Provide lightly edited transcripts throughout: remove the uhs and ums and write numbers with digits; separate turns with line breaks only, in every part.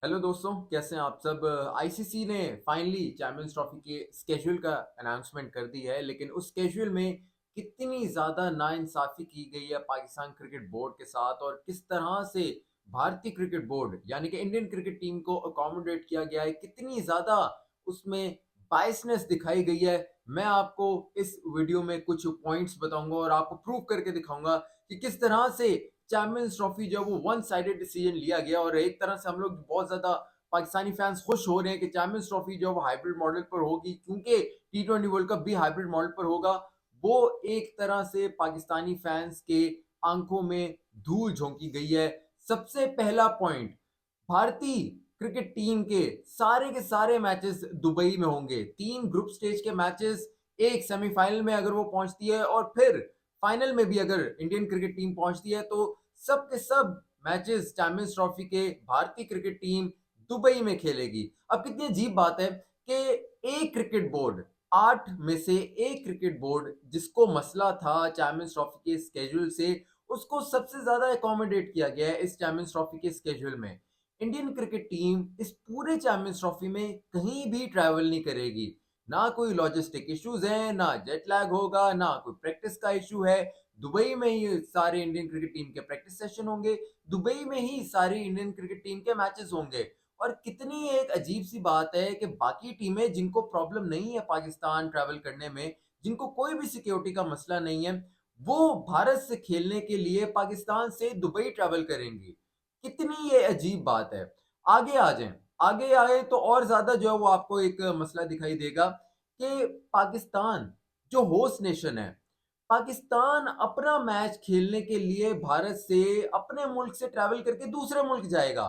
Hello दोस्तों, कैसे हैं आप सब। आईसीसी ने फाइनली चैंपियंस ट्रॉफी के स्केड्यूल का अनाउंसमेंट कर दी है, लेकिन उस स्केड्यूल में कितनी ज़्यादा नाइंसाफ़ी की गई है पाकिस्तान क्रिकेट बोर्ड के साथ और किस तरह से भारतीय क्रिकेट बोर्ड यानी कि इंडियन क्रिकेट टीम को अकोमोडेट किया गया है, कितनी ज़्यादा उसमें बायसनेस दिखाई गई है। मैं आपको इस वीडियो में कुछ पॉइंट्स बताऊंगा और आपको प्रूव करके दिखाऊंगा कि किस तरह से चैंपियंस ट्रॉफी जो वो वन साइडेड डिसीजन लिया गया। और एक तरह से हम लोग बहुत ज्यादा पाकिस्तानी फैंस खुश हो रहे हैं कि चैंपियंस ट्रॉफी जो वो हाइब्रिड मॉडल पर होगी, क्योंकि T20 वर्ल्ड कप भी हाइब्रिड मॉडल पर होगा। वो एक तरह से पाकिस्तानी फैंस के आंखों में धूल झोंकी गई है। सबसे पहला पॉइंट, भारतीय क्रिकेट टीम के सारे मैचेस दुबई में होंगे। 3 ग्रुप स्टेज के मैचेस, एक सेमीफाइनल में अगर वो पहुंचती है और फिर फाइनल में भी अगर इंडियन क्रिकेट टीम पहुंचती है तो सब के सब मैचेस चैंपियंस ट्रॉफी के भारतीय क्रिकेट टीम दुबई में खेलेगी। अब कितनी अजीब बात है कि एक क्रिकेट बोर्ड, 8 में से एक क्रिकेट बोर्ड जिसको मसला था चैंपियंस ट्रॉफी के स्केड्यूल से, उसको सबसे ज्यादा अकोमोडेट किया गया है इस चैंपियंस ट्रॉफी के स्केड्यूल में। इंडियन क्रिकेट टीम इस पूरे चैंपियंस ट्रॉफी में कहीं भी ट्रैवल नहीं करेगी। ना कोई लॉजिस्टिक इश्यूज है, ना जेट लैग होगा, ना कोई प्रैक्टिस का इशू है। दुबई में ही सारे इंडियन क्रिकेट टीम के प्रैक्टिस सेशन होंगे, दुबई में ही सारी इंडियन क्रिकेट टीम के मैचेस होंगे। और कितनी एक अजीब सी बात है कि बाकी टीमें जिनको प्रॉब्लम नहीं है पाकिस्तान ट्रैवल करने में, जिनको कोई भी सिक्योरिटी का मसला नहीं है, वो भारत से खेलने के लिए पाकिस्तान से दुबई ट्रैवल करेंगी। कितनी ये अजीब बात है। आगे आ जाएं, आगे आए तो और ज्यादा जो है वो आपको एक मसला दिखाई देगा कि पाकिस्तान जो होस्ट नेशन है, पाकिस्तान अपना मैच खेलने के लिए भारत से अपने मुल्क से ट्रैवल करके दूसरे मुल्क जाएगा।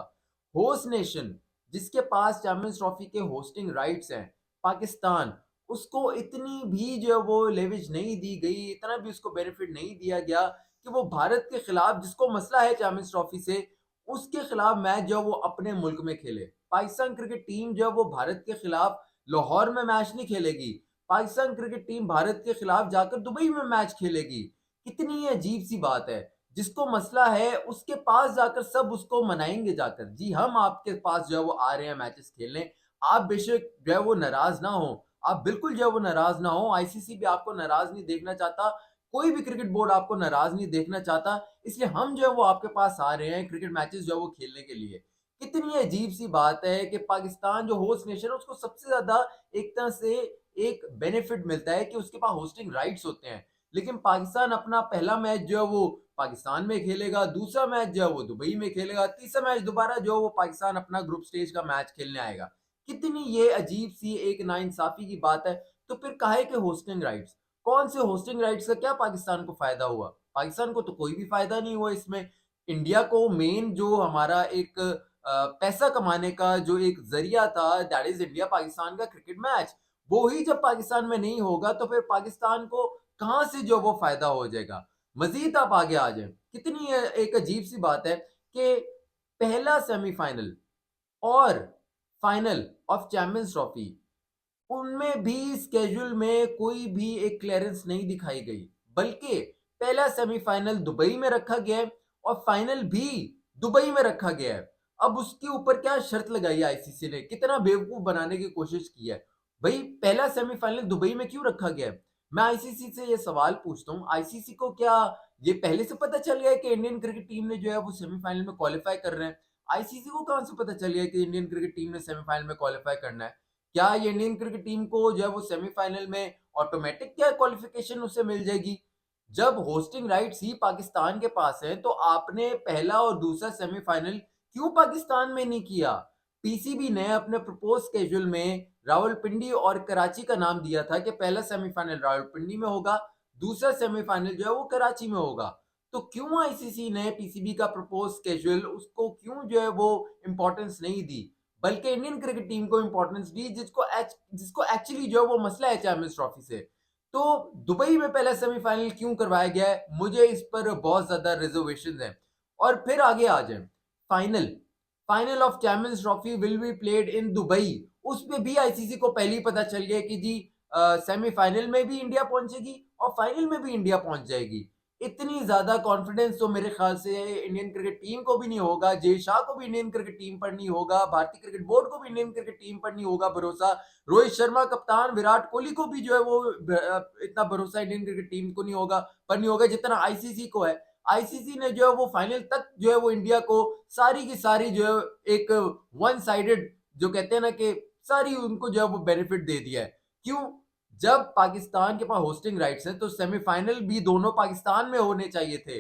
होस्ट नेशन जिसके पास चैंपियंस ट्रॉफी के होस्टिंग राइट्स हैं, पाकिस्तान, उसको इतनी भी जो है वो लेवरेज नहीं दी गई, इतना भी उसको बेनिफिट नहीं दिया गया कि वो भारत के खिलाफ, जिसको मसला है चैंपियंस ट्रॉफी से, उसके खिलाफ मैच जो है वो अपने मुल्क में खेले। पाकिस्तान क्रिकेट टीम जो है वो भारत के खिलाफ लाहौर में मैच नहीं खेलेगी, पाकिस्तान क्रिकेट टीम भारत के खिलाफ जाकर दुबई में मैच खेलेगी। कितनी अजीब सी बात है। जिसको मसला है उसके पास जाकर सब उसको मनाएंगे जाकर, जी हम आपके पास जो है वो आ रहे हैं मैचेस खेलने। आप बेशक जो है वो नाराज ना हो, आप बिल्कुल जो है वो नाराज ना हो। आईसीसी भी आपको नाराज नहीं देखना चाहता, कोई भी क्रिकेट बोर्ड आपको नाराज नहीं देखना चाहता। इसलिए हम जो है वो आपके पास आ रहे हैं क्रिकेट मैचेस जो है वो खेलने के लिए। कितनी अजीब सी बात है कि पाकिस्तान जो होस्ट नेशन है उसको सबसे ज्यादा एक तरह से एक बेनिफिट मिलता है कि उसके पास होस्टिंग राइट्स होते हैं। लेकिन पाकिस्तान अपना पहला मैच जो है वो पाकिस्तान में खेलेगा, दूसरा मैच जो है वो दुबई में खेलेगा, तीसरा मैच दोबारा जो है वो पाकिस्तान अपना ग्रुप स्टेज का मैच खेलने आएगा। कितनी ये अजीब सी एक नाइंसाफी की बात है। तो फिर काहे के होस्टिंग राइट्स, कौन से होस्टिंग राइट्स का क्या पाकिस्तान को फायदा हुआ? पाकिस्तान को तो कोई भी फायदा नहीं हुआ इसमें। इंडिया को मेन जो हमारा एक पैसा कमाने का जो एक जरिया था, दैट इज इंडिया पाकिस्तान का क्रिकेट मैच, वो ही जब पाकिस्तान में नहीं होगा तो फिर पाकिस्तान को कहां से जो वो फायदा हो जाएगा। मजीद आप आगे आ जाए, कितनी एक अजीब सी बात है कि पहला सेमीफाइनल और फाइनल ऑफ चैंपियंस ट्रॉफी, उनमें भी स्केड्यूल में कोई भी एक क्लियरेंस नहीं दिखाई गई, बल्कि पहला सेमीफाइनल दुबई में रखा गया है और फाइनल भी दुबई में रखा गया है। अब उसके ऊपर क्या शर्त लगाई है आईसीसी ने, कितना बेवकूफ बनाने की कोशिश की है। भाई पहला सेमीफाइनल दुबई में क्यों रखा गया है? मैं आईसीसी से ये सवाल पूछता हूँ, आईसीसी को क्या ये पहले से पता चल गया है कि इंडियन क्रिकेट टीम ने जो है वो सेमीफाइनल में क्वालिफाई कर रहे हैं? आईसीसी को कहां से पता चल गया कि इंडियन क्रिकेट टीम ने सेमीफाइनल में क्वालिफाई करना है? क्या ये इंडियन क्रिकेट टीम को जो है वो सेमीफाइनल में ऑटोमेटिक क्या क्वालिफिकेशन उसे मिल जाएगी? जब होस्टिंग राइट्स ही पाकिस्तान के पास है तो आपने पहला और दूसरा सेमीफाइनल क्यों पाकिस्तान में नहीं किया? पीसीबी ने अपने प्रपोज स्केड्यूल में रावलपिंडी और कराची का नाम दिया था कि पहला सेमीफाइनल रावलपिंडी में होगा, दूसरा सेमीफाइनल जो है वो कराची में होगा। तो क्यों आईसीसी ने पीसीबी का प्रपोज स्केड्यूल उसको क्यों जो है वो इंपॉर्टेंस नहीं दी, बल्कि इंडियन क्रिकेट टीम को इंपॉर्टेंस दी जिसको एक्चुअली जो है वो मसला है चैंपियंस ट्रॉफी से? तो दुबई में पहला सेमीफाइनल क्यों करवाया गया है, मुझे इस पर बहुत ज्यादा रिजर्वेशन है। और फिर आगे आ जाए, final final of champions trophy will be played in Dubai. उसमें भी आईसीसी को पहले ही पता चल गया कि जी सेमीफाइनल में भी इंडिया पहुंचेगी और फाइनल में भी इंडिया पहुंच जाएगी। इतनी ज्यादा कॉन्फिडेंस तो मेरे ख्याल से इंडियन क्रिकेट टीम को भी नहीं होगा, जय शाह को भी इंडियन क्रिकेट टीम पर नहीं होगा, भारतीय क्रिकेट बोर्ड को भी इंडियन क्रिकेट टीम पर नहीं होगा भरोसा, रोहित शर्मा कप्तान, विराट कोहली को भी जो है वो इतना भरोसा इंडियन क्रिकेट टीम को नहीं होगा जितना आईसीसी को है। आईसीसी ने जो है वो फाइनल तक जो है वो इंडिया को सारी की सारी जो है एक वन साइडेड जो कहते हैं ना कि सारी उनको जो है वो बेनिफिट दे दिया है। क्यों? जब पाकिस्तान के पास होस्टिंग राइट्स है तो सेमीफाइनल भी दोनों पाकिस्तान में होने चाहिए थे।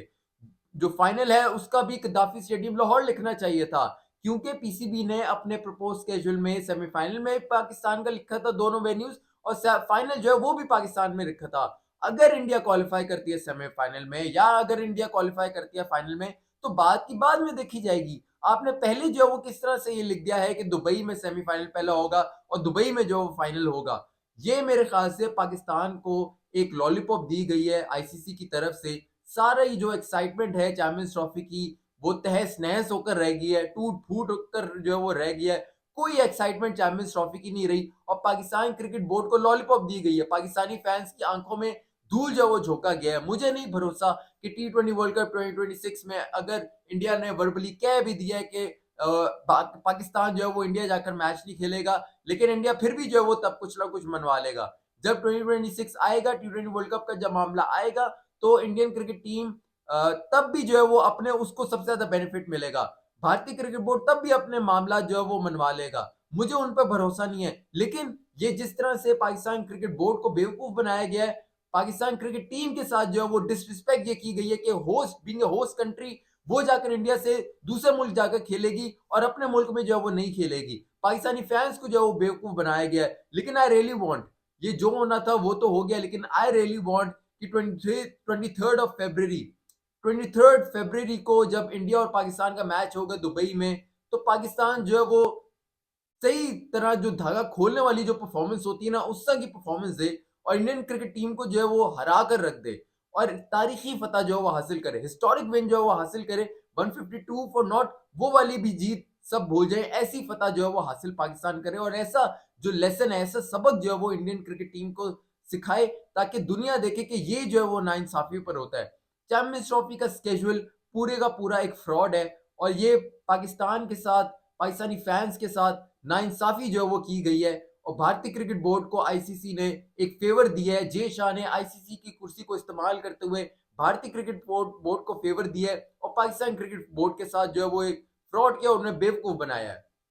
जो फाइनल है उसका भी कदाफी स्टेडियम लाहौर लिखना चाहिए था, क्योंकि पीसीबी ने अपने प्रपोज स्केड्यूल में सेमीफाइनल में पाकिस्तान का लिखा था दोनों वेन्यूज, और फाइनल जो है वो भी पाकिस्तान में लिखा था। अगर इंडिया क्वालिफाई करती है सेमीफाइनल में या अगर इंडिया क्वालिफाई करती है फाइनल में तो बात की बाद में देखी जाएगी। आपने पहले जो है वो किस तरह से ये लिख दिया है कि दुबई में सेमीफाइनल पहला होगा और दुबई में जो फाइनल होगा। ये मेरे ख्याल से पाकिस्तान को एक लॉलीपॉप दी गई है आईसीसी की तरफ से। सारा ही जो एक्साइटमेंट है चैंपियंस ट्रॉफी की वो तहस नहस होकर रह गई है, टूट फूट होकर जो है वो रह गया है। कोई एक्साइटमेंट चैंपियंस ट्रॉफी की नहीं रही और पाकिस्तान क्रिकेट बोर्ड को लॉलीपॉप दी गई है। पाकिस्तानी फैंस की आंखों में धूल जो वो झोंका गया है। मुझे नहीं भरोसा कि टी20 वर्ल्ड कप 2026 में अगर इंडिया ने वर्बली कह भी दिया है कि पाकिस्तान जो है वो इंडिया जाकर मैच नहीं खेलेगा, लेकिन इंडिया फिर भी जो है वो तब कुछ ना कुछ मनवा लेगा। जब 2026 आएगा, टी20 वर्ल्ड कप का जब मामला आएगा तो इंडियन क्रिकेट टीम तब भी जो है वो अपने उसको सबसे ज्यादा बेनिफिट मिलेगा। भारतीय क्रिकेट बोर्ड तब भी अपने मामला जो है वो मनवा लेगा। मुझे उन पर भरोसा नहीं है। लेकिन ये जिस तरह से पाकिस्तान क्रिकेट बोर्ड को बेवकूफ बनाया गया है, पाकिस्तान क्रिकेट टीम के साथ जो है वो डिसरिस्पेक्ट ये की गई है कि host being a host country वो जाकर इंडिया से दूसरे मुल्क जाकर खेलेगी और अपने मुल्क में जो है वो नहीं खेलेगी। पाकिस्तानी फैंस को जो है वो बेवकूफ बनाया गया है। लेकिन आई रियली वांट, ये जो होना था वो तो हो गया, लेकिन आई रियली वांट कि 23rd फरवरी को जब इंडिया और पाकिस्तान का मैच होगा दुबई में, तो पाकिस्तान जो है वो सही तरह जो धागा खोलने वाली जो परफॉर्मेंस होती है ना उस तरह की परफॉर्मेंस दे और इंडियन क्रिकेट टीम को जो है वो हरा कर रख दे और तारीखी फतह जो है वो हासिल करे, हिस्टोरिक विन जो है वो हासिल करे। 152 फॉर नॉट वो वाली भी जीत सब भूल जाए, ऐसी फतह जो है वो हासिल पाकिस्तान करे और ऐसा जो लेसन है, ऐसा सबक जो है वो इंडियन क्रिकेट टीम को सिखाए ताकि दुनिया देखे कि ये जो है वो नाइंसाफी पर होता है। चैंपियंस ट्रॉफी का स्केड्यूल पूरे का पूरा एक फ्रॉड है और ये पाकिस्तान के साथ, पाकिस्तानी फैंस के साथ नाइंसाफी जो है वो की गई है और भारतीय क्रिकेट बोर्ड को आईसीसी ने एक फेवर दिया है। जय शाह ने आईसीसी की कुर्सी को इस्तेमाल करते हुए भारतीय क्रिकेट बोर्ड को फेवर दिया है और पाकिस्तान क्रिकेट बोर्ड के साथ जो है वो एक फ्रॉड किया और उन्हें बेवकूफ बनाया है।